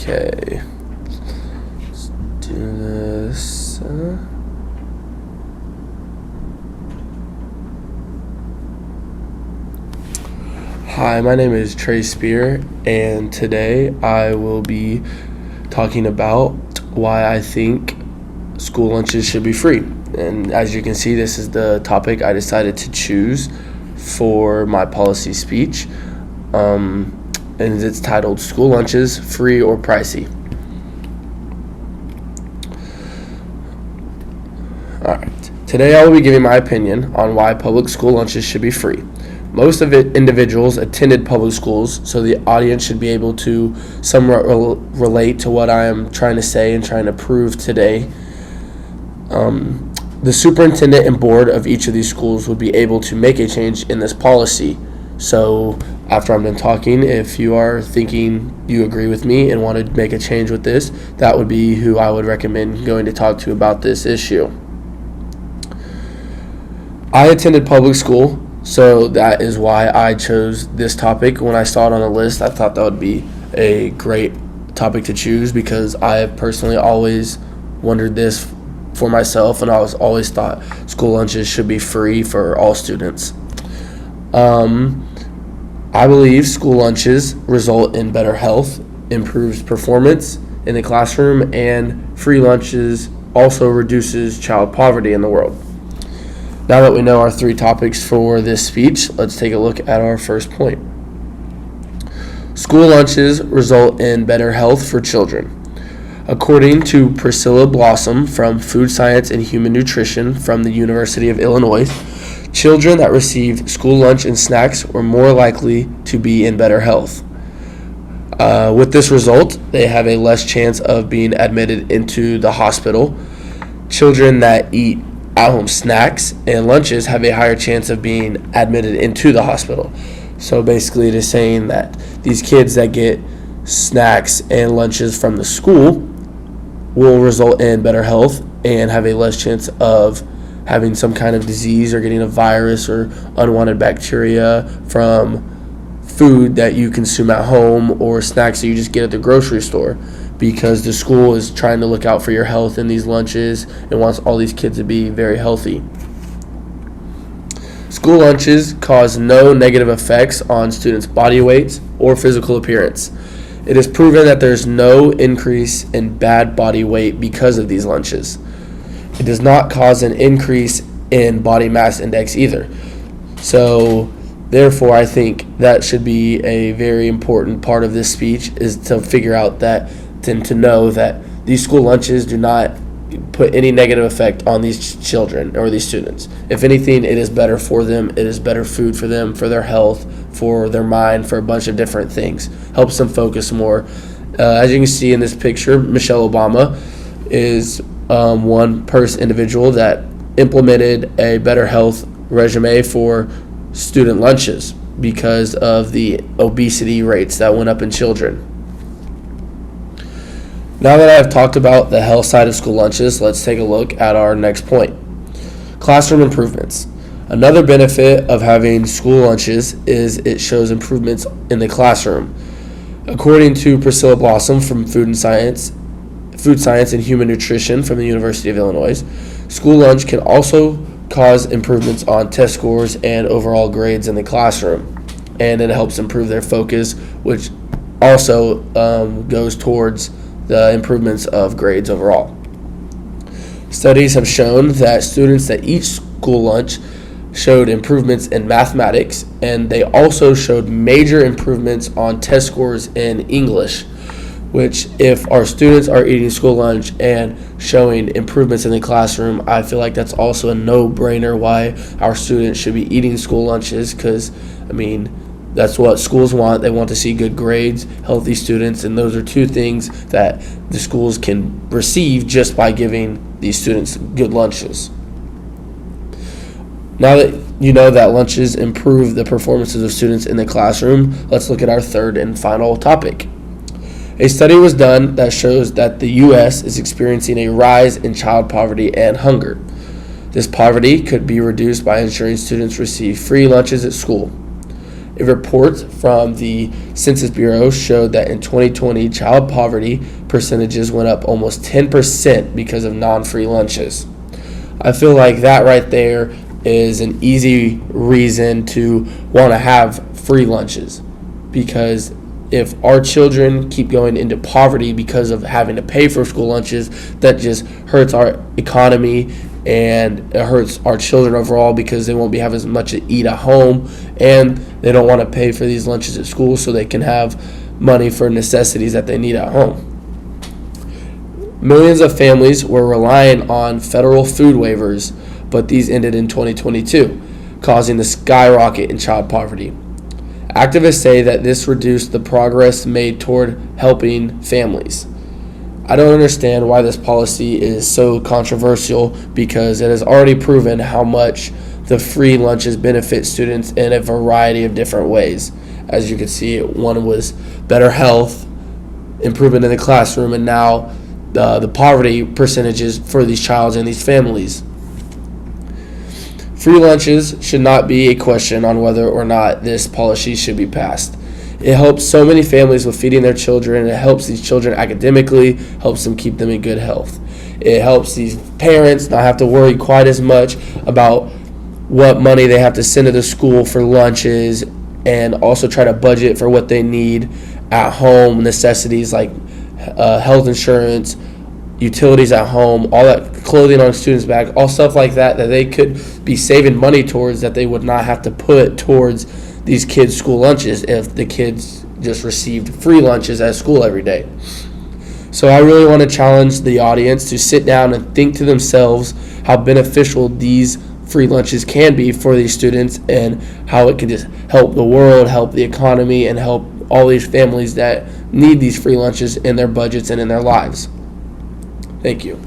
Okay. Let's do this. Hi, my name is Trey Spear, and today I will be talking about why I think school lunches should be free. And as you can see, this is the topic I decided to choose for my policy speech. And it's titled School Lunches, Free or Pricey. Alright, today I will be giving my opinion on why public school lunches should be free. Most of it individuals attended public schools, so the audience should be able to somewhat relate to what I am trying to say and trying to prove today. The superintendent and board of each of these schools would be able to make a change in this policy. So after I'm done talking, if you are thinking you agree with me and want to make a change with this, that would be who I would recommend going to talk to about this issue. I attended public school, so that is why I chose this topic. When I saw it on the list, I thought that would be a great topic to choose because I personally always wondered this for myself, and I always thought school lunches should be free for all students. I believe school lunches result in better health, improves performance in the classroom, and free lunches also reduces child poverty in the world. Now that we know our three topics for this speech, let's take a look at our first point. School lunches result in better health for children. According to Priscilla Blossom from Food Science and Human Nutrition from the University of Illinois, children that received school lunch and snacks were more likely to be in better health. With this result, they have a less chance of being admitted into the hospital. Children that eat at-home snacks and lunches have a higher chance of being admitted into the hospital. So basically it is saying that these kids that get snacks and lunches from the school will result in better health and have a less chance of having some kind of disease or getting a virus or unwanted bacteria from food that you consume at home or snacks that you just get at the grocery store, because the school is trying to look out for your health in these lunches and wants all these kids to be very healthy. School lunches cause no negative effects on students' body weights or physical appearance. It is proven that there's no increase in bad body weight because of these lunches. It does not cause an increase in body mass index either. So therefore, I think that should be a very important part of this speech, is to figure out that and to know that these school lunches do not put any negative effect on these children or these students. If anything, it is better for them. It is better food for them, for their health, for their mind, for a bunch of different things. Helps them focus more. As you can see in this picture, Michelle Obama is one individual that implemented a better health regime for student lunches because of the obesity rates that went up in children. Now that I have talked about the health side of school lunches, let's take a look at our next point. Classroom improvements. Another benefit of having school lunches is it shows improvements in the classroom. According to Priscilla Blossom from Food Science and Human Nutrition from the University of Illinois, school lunch can also cause improvements on test scores and overall grades in the classroom. And it helps improve their focus, which also goes towards the improvements of grades overall. Studies have shown that students that eat school lunch showed improvements in mathematics, and they also showed major improvements on test scores in English, which if our students are eating school lunch and showing improvements in the classroom, I feel like that's also a no-brainer why our students should be eating school lunches, because, that's what schools want. They want to see good grades, healthy students, and those are two things that the schools can receive just by giving these students good lunches. Now that you know that lunches improve the performances of students in the classroom, let's look at our third and final topic. A study was done that shows that the U.S. is experiencing a rise in child poverty and hunger. This poverty could be reduced by ensuring students receive free lunches at school. A report from the Census Bureau showed that in 2020, child poverty percentages went up almost 10% because of non-free lunches. I feel like that right there is an easy reason to want to have free lunches, because if our children keep going into poverty because of having to pay for school lunches, that just hurts our economy and it hurts our children overall, because they won't be having as much to eat at home, and they don't want to pay for these lunches at school so they can have money for necessities that they need at home. Millions of families were relying on federal food waivers, but these ended in 2022, causing the skyrocket in child poverty. Activists say that this reduced the progress made toward helping families. I don't understand why this policy is so controversial, because it has already proven how much the free lunches benefit students in a variety of different ways. As you can see, one was better health, improvement in the classroom, and now the poverty percentages for these children and these families. Free lunches should not be a question on whether or not this policy should be passed. It helps so many families with feeding their children. It helps these children academically, helps them keep them in good health. It helps these parents not have to worry quite as much about what money they have to send to the school for lunches, and also try to budget for what they need at home, necessities like health insurance, utilities at home, all that, clothing on students' back, all stuff like that they could be saving money towards, that they would not have to put towards these kids' school lunches if the kids just received free lunches at school every day. So I really want to challenge the audience to sit down and think to themselves how beneficial these free lunches can be for these students, and how it can just help the world, help the economy, and help all these families that need these free lunches in their budgets and in their lives. Thank you.